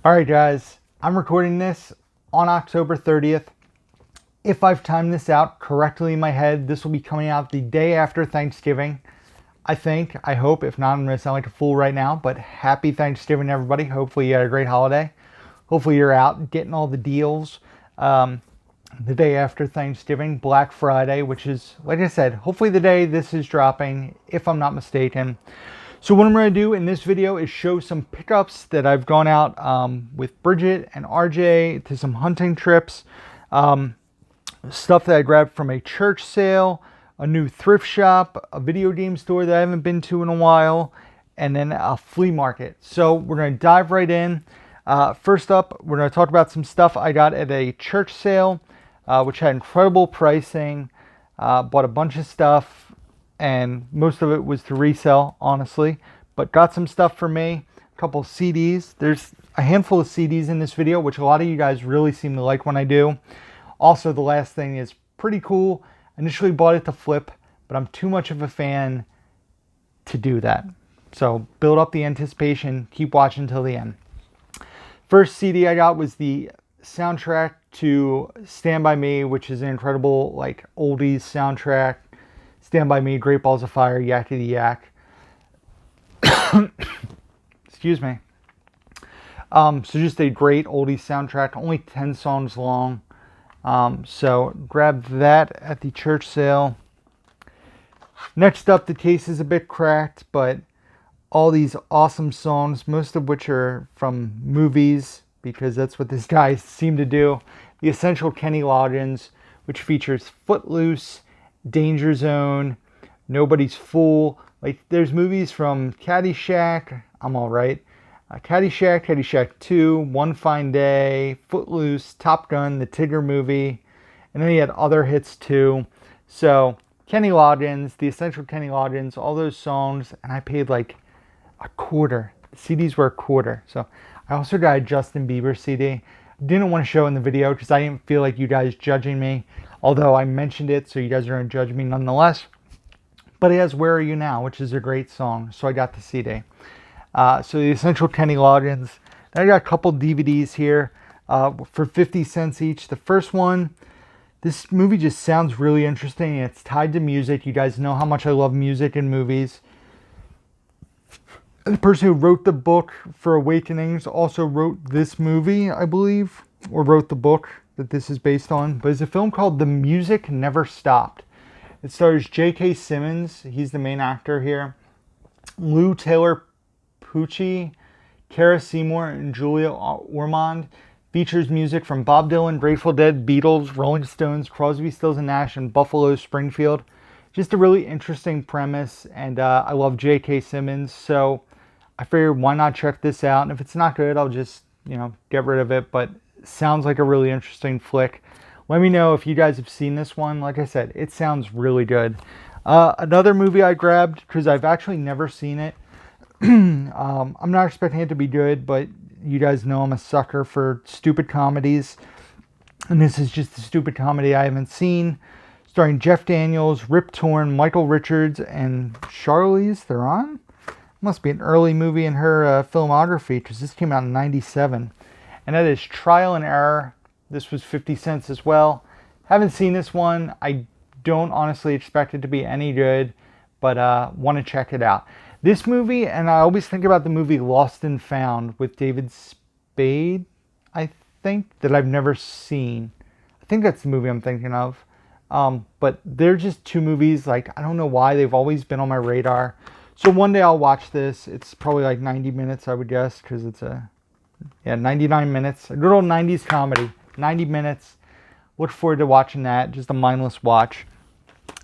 Alright guys, I'm recording this on October 30th. If I've timed this out correctly in my head, this will be coming out the day after Thanksgiving. I hope. If not, I'm going to sound like a fool right now, but happy Thanksgiving everybody. Hopefully you had a great holiday. Hopefully you're out getting all the deals. The day after Thanksgiving, Black Friday, which is, like I said, hopefully the day this is dropping, if I'm not mistaken. So what I'm going to do in this video is show some pickups that I've gone out with Bridget and RJ to some hunting trips. Stuff that I grabbed from a church sale, a new thrift shop, a video game store that I haven't been to in a while, and then a flea market. So we're going to dive right in. First up, we're going to talk about some stuff I got at a church sale, which had incredible pricing. Bought a bunch of stuff, and most of it was to resell, honestly, but got some stuff for me. A couple of CDs. There's a handful of CDs in this video, which a lot of you guys really seem to like when I do. Also, the last thing is pretty cool. I initially bought it to flip, but I'm too much of a fan to do that. So build up the anticipation, keep watching until the end. First CD I got was the soundtrack to Stand By Me, which is an incredible like oldies soundtrack. Stand By Me, Great Balls of Fire, Yakety Yak. Excuse me. So just a great oldies soundtrack, only 10 songs long. So grabbed that at the church sale. Next up, the case is a bit cracked, but all these awesome songs, most of which are from movies, because that's what this guy seemed to do. The Essential Kenny Loggins, which features Footloose, Danger Zone, Nobody's Fool. Like, there's movies from Caddyshack, I'm Alright, Caddyshack, Caddyshack 2, One Fine Day, Footloose, Top Gun, the Tigger movie, and then he had other hits too. So Kenny Loggins, the Essential Kenny Loggins, all those songs, and I paid like a quarter. The CDs were a quarter. So I also got a Justin Bieber CD. Didn't want to show in the video because I didn't feel like you guys judging me, although I mentioned it, so you guys are going to judge me nonetheless. But he has Where Are You Now, which is a great song, so I got the CD. So the Essential Kenny Loggins. Then I got a couple DVDs here for 50 cents each. The first one, this movie just sounds really interesting. It's tied to music. You guys know how much I love music and movies. The person who wrote the book for Awakenings also wrote this movie, I believe, or wrote the book that this is based on. But it's a film called The Music Never Stopped. It stars J.K. Simmons. He's the main actor here. Lou Taylor Pucci, Cara Seymour, and Julia Ormond. Features music from Bob Dylan, Grateful Dead, Beatles, Rolling Stones, Crosby, Stills and Nash, and Buffalo Springfield. Just a really interesting premise, and I love J.K. Simmons, so I figured why not check this out. And if it's not good, I'll just, get rid of it. But it sounds like a really interesting flick. Let me know if you guys have seen this one. Like I said, it sounds really good. Another movie I grabbed, because I've actually never seen it. I'm not expecting it to be good, but you guys know I'm a sucker for stupid comedies. And this is just a stupid comedy I haven't seen. Starring Jeff Daniels, Rip Torn, Michael Richards, and Charlize Theron. Must be an early movie in her filmography, because this came out in '97. And that is Trial and Error. This was 50 cents as well. Haven't seen this one. I don't honestly expect it to be any good, but want to check it out. This movie, and I always think about the movie Lost and Found with David Spade, I think, that I've never seen. I think that's the movie I'm thinking of. But they're just two movies, like, I don't know why, they've always been on my radar. So one day I'll watch this. It's probably like 90 minutes, I would guess, because it's 99 minutes. A good old 90s comedy. 90 minutes. Look forward to watching that. Just a mindless watch.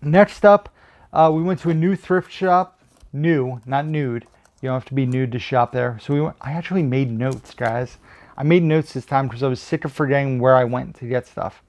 Next up, we went to a new thrift shop. New, not nude. You don't have to be nude to shop there. So I actually made notes, guys. I made notes this time because I was sick of forgetting where I went to get stuff.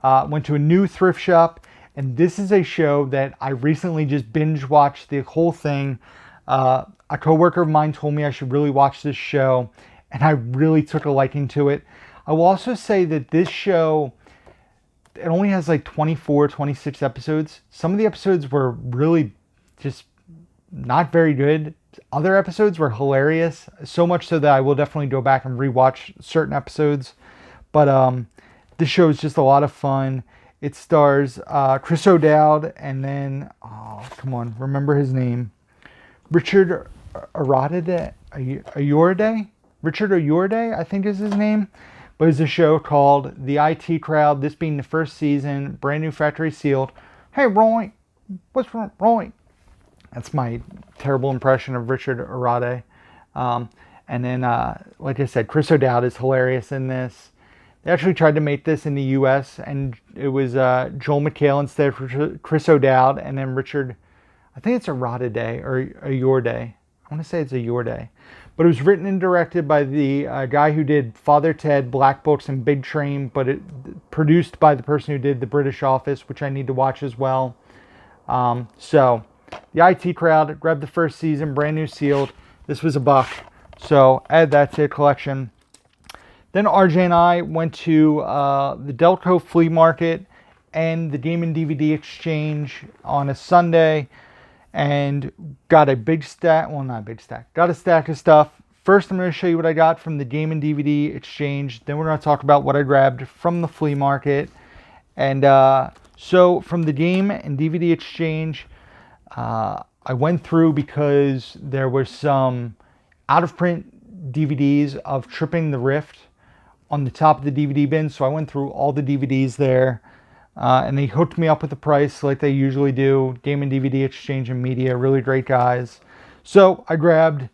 Went to a new thrift shop. And this is a show that I recently just binge watched the whole thing. A coworker of mine told me I should really watch this show, and I really took a liking to it. I will also say that this show, it only has like 24, 26 episodes. Some of the episodes were really just not very good. other episodes were hilarious. So much so that I will definitely go back and rewatch certain episodes. But this show is just a lot of fun. It stars Chris O'Dowd and then, oh, come on, remember his name. Richard Ayoade? Richard Ayoade, I think is his name. But it's a show called The IT Crowd, this being the first season, brand new factory sealed. Hey, Roy, what's wrong, Roy? That's my terrible impression of Richard Ayoade. And then, like I said, Chris O'Dowd is hilarious in this. They actually tried to make this in the U.S., and it was Joel McHale instead of Chris O'Dowd, and then Richard, I think it's Ayoade or Ayoade. I want to say it's Ayoade. But it was written and directed by the guy who did Father Ted, Black Books, and Big Train, but it produced by the person who did The British Office, which I need to watch as well. So, The IT Crowd, grabbed the first season, brand new sealed. This was $1. So, add that to the collection. Then RJ and I went to the Delco Flea Market and the Game and DVD Exchange on a Sunday and got a big stack, well, not a big stack, got a stack of stuff. First, I'm going to show you what I got from the Game and DVD Exchange. Then we're going to talk about what I grabbed from the flea market. And so from the Game and DVD Exchange, I went through because there was some out-of-print DVDs of Tripping the Rift on the top of the DVD bin. So I went through all the DVDs there. And they hooked me up with the price like they usually do. Game and DVD Exchange and Media, really great guys. So I grabbed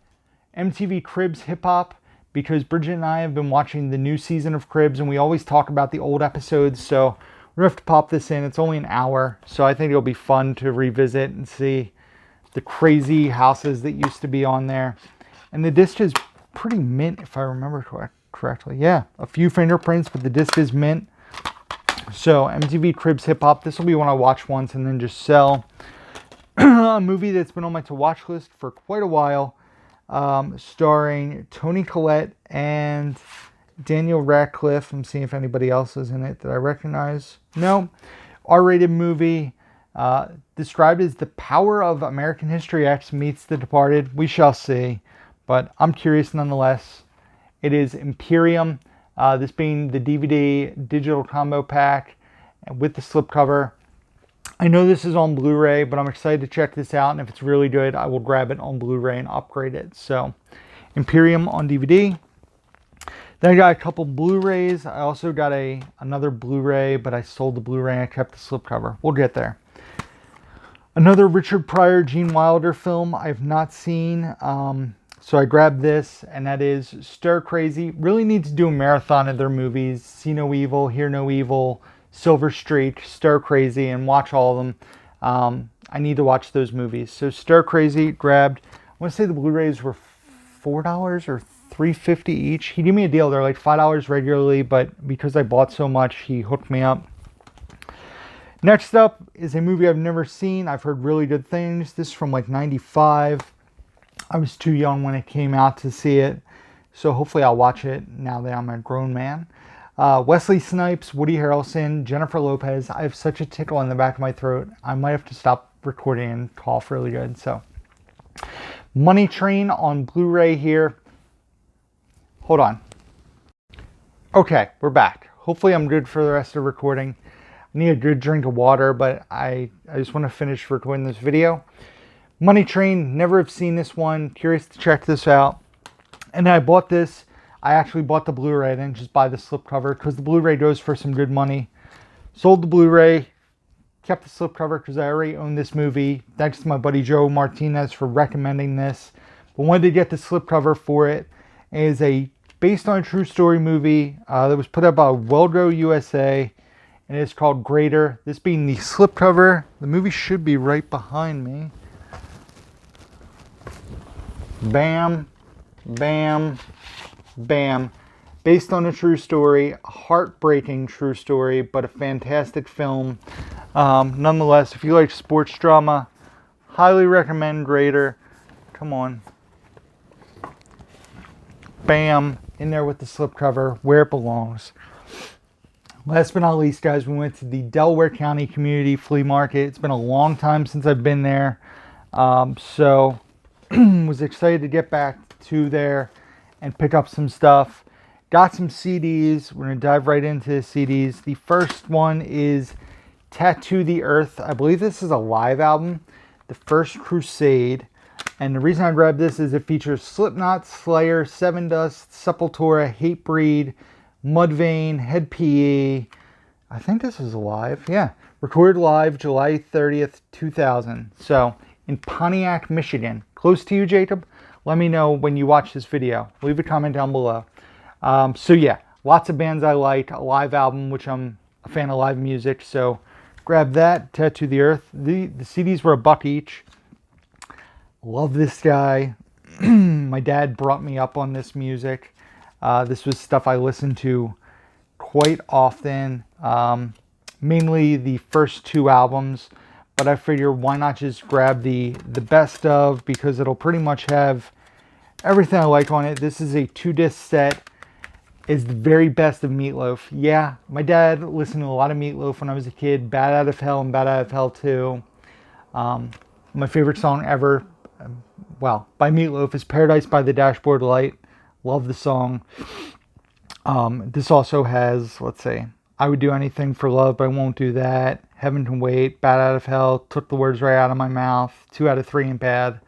MTV Cribs Hip Hop because Bridget and I have been watching the new season of Cribs and we always talk about the old episodes. So we're going to have to pop this in. It's only an hour. So I think it'll be fun to revisit and see the crazy houses that used to be on there. And the disc is pretty mint if I remember correctly. Yeah, a few fingerprints, but the disc is mint. So, MTV Cribs Hip Hop. This will be one I watch once and then just sell. A movie that's been on my to-watch list for quite a while. Starring Toni Collette and Daniel Radcliffe. I'm seeing if anybody else is in it that I recognize. No. R-rated movie. Described as the power of American History X meets The Departed. We shall see. But I'm curious nonetheless. It is Imperium. This being the DVD digital combo pack with the slipcover. I know this is on Blu-ray, but I'm excited to check this out. And if it's really good, I will grab it on Blu-ray and upgrade it. So, Imperium on DVD. Then I got a couple Blu-rays. I also got another Blu-ray, but I sold the Blu-ray and I kept the slipcover. We'll get there. Another Richard Pryor, Gene Wilder film I have not seen. So I grabbed this, and that is Stir Crazy. Really need to do a marathon of their movies. See No Evil, Hear No Evil, Silver Streak, Stir Crazy, and watch all of them. I need to watch those movies. So Stir Crazy, grabbed. I want to say the Blu-rays were $4 or $3.50 each. He gave me a deal. They're like $5 regularly, but because I bought so much, he hooked me up. Next up is a movie I've never seen. I've heard really good things. This is from like 95. I was too young when it came out to see it, so hopefully I'll watch it now that I'm a grown man. Wesley Snipes, Woody Harrelson, Jennifer Lopez. I have such a tickle in the back of my throat. I might have to stop recording and cough really good. So, Money Train on Blu-ray here. Hold on. Okay, we're back. Hopefully I'm good for the rest of the recording. I need a good drink of water, but I just want to finish recording this video. Money Train, never have seen this one. Curious to check this out. And I bought this. I actually bought the Blu-ray. I didn't just buy the slipcover because the Blu-ray goes for some good money. Sold the Blu-ray. Kept the slipcover because I already own this movie. Thanks to my buddy Joe Martinez for recommending this. But wanted to get the slipcover for it. It is a based on a true story movie that was put out by Welgo USA. And it's called Greater. This being the slipcover. The movie should be right behind me. Bam, bam, bam. Based on a true story, a heartbreaking true story, but a fantastic film. Nonetheless, if you like sports drama, highly recommend Greater. Come on. Bam, in there with the slipcover, where it belongs. Last but not least, guys, we went to the Delaware County Community Flea Market. It's been a long time since I've been there. So Was excited to get back to there and pick up some stuff. Got some CDs. We're going to dive right into the CDs. The first one is Tattoo the Earth. I believe this is a live album, The First Crusade. And the reason I grabbed this is it features Slipknot, Slayer, Seven Dust, Sepultura, Hatebreed, Mudvayne, Head PE. I think this is live. Yeah. Recorded live July 30th, 2000. So, in Pontiac, Michigan. Close to you, Jacob? Let me know when you watch this video. Leave a comment down below. So yeah, lots of bands I like. A live album, which I'm a fan of live music. So, grab that. Tattoo the Earth. The CDs were $1 each. Love this guy. My dad brought me up on this music. This was stuff I listened to quite often. Mainly the first 2 albums, but I figure why not just grab the best of, because it'll pretty much have everything I like on it. This is a 2-disc set. It's the very best of Meatloaf. Yeah, my dad listened to a lot of Meatloaf when I was a kid. Bad Out of Hell and Bad Out of Hell 2. My favorite song ever, well, by Meatloaf is Paradise by the Dashboard Light. Love the song. This also has, let's see, I Would Do Anything for Love, but I Won't Do That. Heaven Can Wait. Bad Out of Hell. Took the words right out of my mouth. 2 out of 3 ain't bad.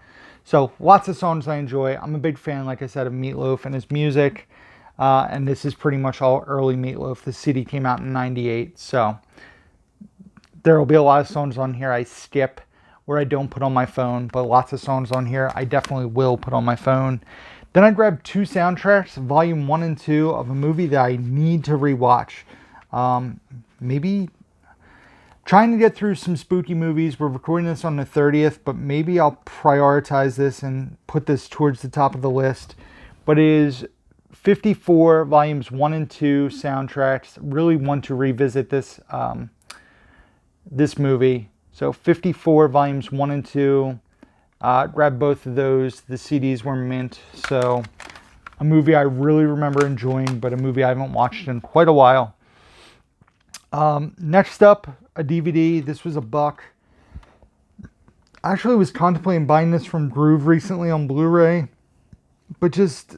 So lots of songs I enjoy. I'm a big fan, like I said, of Meatloaf and his music. And this is pretty much all early Meatloaf. The CD came out in '98. So there will be a lot of songs on here I skip or I don't put on my phone. But lots of songs on here I definitely will put on my phone. Then I grabbed 2 soundtracks, volume 1 and 2 of a movie that I need to rewatch. Maybe trying to get through some spooky movies. We're recording this on the 30th, but maybe I'll prioritize this and put this towards the top of the list. But it is 54 volumes 1 and 2 soundtracks. Really want to revisit this this movie. So 54 volumes 1 and 2. Grab both of those. The CDs were mint. So a movie I really remember enjoying, but a movie I haven't watched in quite a while. Next up, a DVD. This was $1. I actually was contemplating buying this from Groove recently on Blu-ray, but just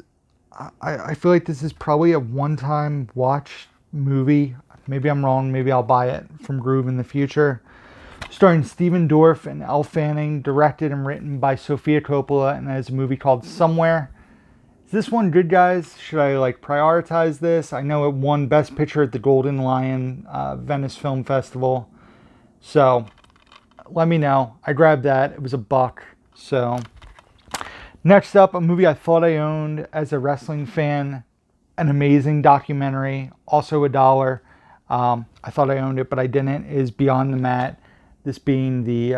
I feel like this is probably a one-time watch movie. Maybe I'm wrong. Maybe I'll buy it from Groove in the future. Starring Stephen Dorff and Elle Fanning, directed and written by Sofia Coppola, and has a movie called Somewhere. Is this one good, guys? Should I prioritize this? I know it won Best Picture at the Golden Lion Venice Film Festival. So let me know. I grabbed that. It was $1. So next up, a movie I thought I owned as a wrestling fan. An amazing documentary. Also $1. I thought I owned it, but I didn't. Is Beyond the Mat. This being the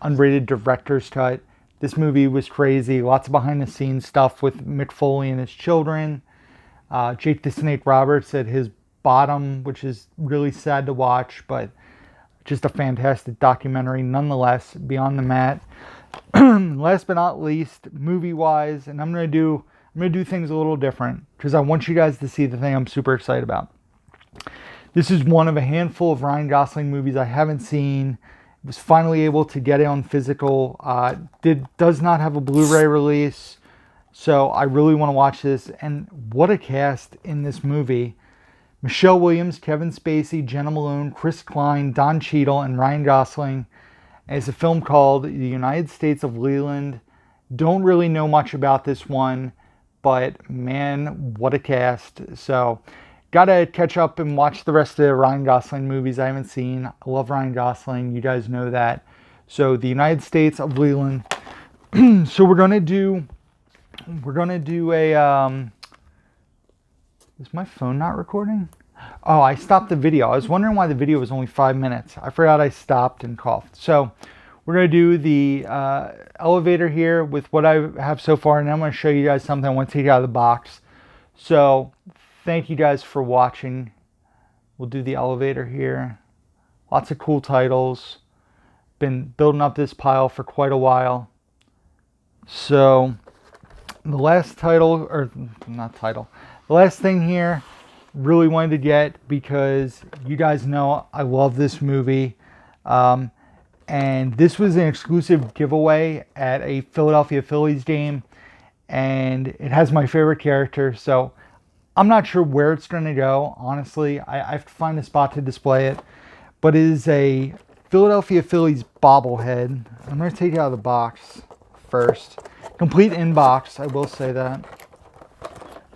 unrated director's cut. This movie was crazy. Lots of behind-the-scenes stuff with Mick Foley and his children. Jake the Snake Roberts at his bottom, which is really sad to watch, but just a fantastic documentary nonetheless. Beyond the Mat. Last but not least, movie-wise, and I'm gonna do things a little different because I want you guys to see the thing I'm super excited about. This is one of a handful of Ryan Gosling movies I haven't seen. Was finally able to get it on physical. Does not have a Blu-ray release, so I really want to watch this. And what a cast in this movie. Michelle Williams, Kevin Spacey, Jenna Malone, Chris Klein, Don Cheadle, and Ryan Gosling. And it's a film called The United States of Leland. Don't really know much about this one, but man, what a cast. So gotta catch up and watch the rest of the Ryan Gosling movies I haven't seen. I love Ryan Gosling. You guys know that. So The United States of Leland. So we're gonna do a is my phone not recording? Oh, I stopped the video. I was wondering why the video was only 5 minutes. I forgot I stopped and coughed. So we're gonna do the elevator here with what I have so far, and then I'm gonna show you guys something I want to take out of the box. So thank you guys for watching. We'll do the elevator here. Lots of cool titles. Been building up this pile for quite a while. So the last title, or not title, the last thing here, really wanted to get because you guys know I love this movie. And this was an exclusive giveaway at a Philadelphia Phillies game. And it has my favorite character. So I'm not sure where it's going to go. Honestly, I have to find a spot to display it. But it is a Philadelphia Phillies bobblehead. I'm going to take it out of the box first. Complete in box, I will say that.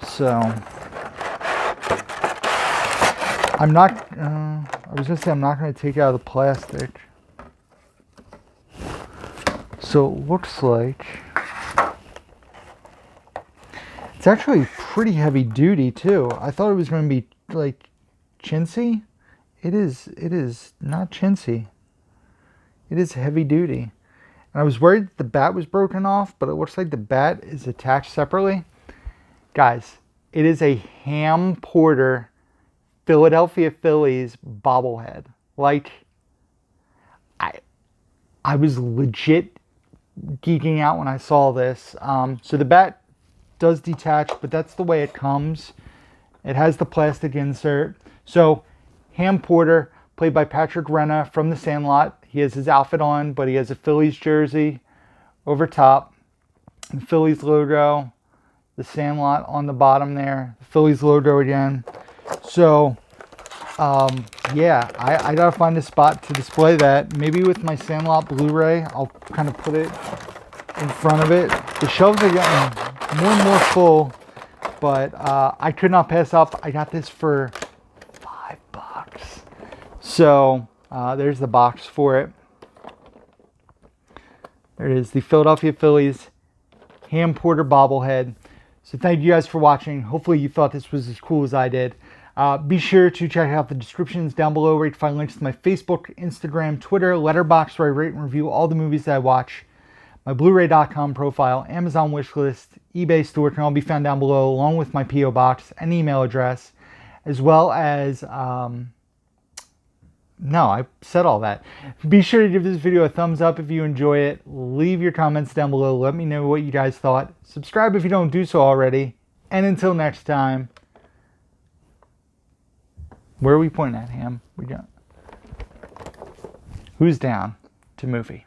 So, I'm not, I was going to say I'm not going to take it out of the plastic. So it looks like it's actually pretty heavy duty too. I thought it was going to be like chintzy. It is not chintzy. It is heavy duty. And I was worried the bat was broken off, but it looks like the bat is attached separately. Guys, it is a Ham Porter Philadelphia Phillies bobblehead. Like, I was legit geeking out when I saw this. So the bat does detach, but that's the way it comes. It has the plastic insert. So Ham Porter, played by Patrick Renna from The Sandlot. He has his outfit on, but he has a Phillies jersey over top. The Phillies logo. The Sandlot on the bottom there. The Phillies logo again. So, yeah, I gotta find a spot to display that. Maybe with my Sandlot Blu-ray, I'll kind of put it in front of it. The shelves are getting more and more full, but I could not pass up. I got this for $5. So, there's the box for it. There it is, the Philadelphia Phillies Ham Porter bobblehead. So thank you guys for watching. Hopefully you thought this was as cool as I did. Be sure to check out the descriptions down below where you can find links to my Facebook, Instagram, Twitter, Letterboxd, where I rate and review all the movies that I watch, my Blu-ray.com profile, Amazon wishlist, eBay store can all be found down below, along with my P.O. box and email address, as well as, no, I said all that. Be sure to give this video a thumbs up if you enjoy it. Leave your comments down below. Let me know what you guys thought. Subscribe if you don't do so already. And until next time, where are we pointing at, Ham? We got who's down to movie?